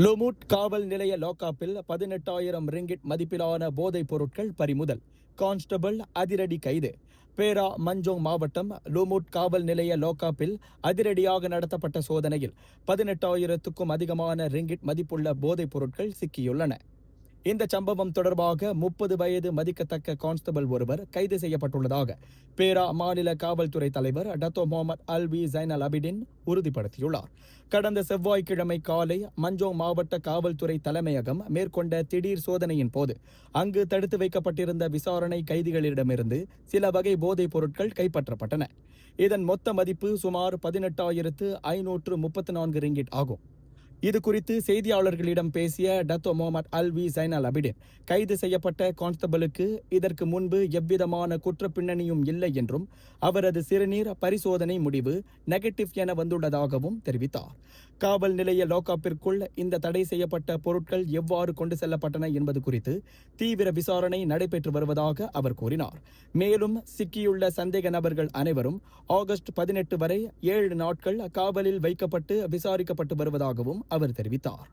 லோமூட் காவல் நிலைய லாக்அப்பில் 18,000 ரிங்கிட் மதிப்பிலான போதைப் பொருட்கள் பறிமுதல். கான்ஸ்டபிள் அதிரடி கைது. பேரா மஞ்சோங் மாவட்டம் லோமூட் காவல் நிலைய லாக்அப்பில் அதிரடியாக நடத்தப்பட்ட சோதனையில் 18,000க்கும் அதிகமான ரிங்கிட் மதிப்புள்ள போதைப் பொருட்கள் சிக்கியுள்ளன. இந்த சம்பவம் தொடர்பாக 30 வயது மதிக்கத்தக்க கான்ஸ்டபிள் ஒருவர் கைது செய்யப்பட்டுள்ளதாக பேரா மாநில காவல்துறை தலைவர் டத்தோ முகமது அல்வி ஜைனல் அபிடின் உறுதிப்படுத்தியுள்ளார். கடந்த செவ்வாய்க்கிழமை காலை மஞ்சோங் மாவட்ட காவல்துறை தலைமையகம் மேற்கொண்ட திடீர் சோதனையின் போது அங்கு தடுத்து வைக்கப்பட்டிருந்த விசாரணை கைதிகளிடமிருந்து சில வகை போதைப் பொருட்கள் கைப்பற்றப்பட்டன. இதன் மொத்த மதிப்பு சுமார் 18,534 ரிங்கிட் ஆகும். இதுகுறித்து செய்தியாளர்களிடம் பேசிய டத்தோ முகமது அல்வி ஜைனல் அபிடின், கைது செய்யப்பட்ட கான்ஸ்டபிளுக்கு இதற்கு முன்பு எவ்விதமான குற்ற பின்னணியும் இல்லை என்றும் அவரது சிறுநீர் பரிசோதனை முடிவு நெகட்டிவ் என வந்துள்ளதாகவும் தெரிவித்தார். காவல் நிலைய லாக்அப்பிற்குள் இந்த தடை செய்யப்பட்ட பொருட்கள் எவ்வாறு கொண்டு செல்லப்பட்டன என்பது குறித்து தீவிர விசாரணை நடைபெற்று வருவதாக அவர் கூறினார். மேலும் சிக்கியுள்ள சந்தேக நபர்கள் அனைவரும் ஆகஸ்ட் 18 வரை 7 நாட்கள் காவலில் வைக்கப்பட்டு விசாரிக்கப்பட்டு வருவதாகவும் அவர் தெரிவித்தார்.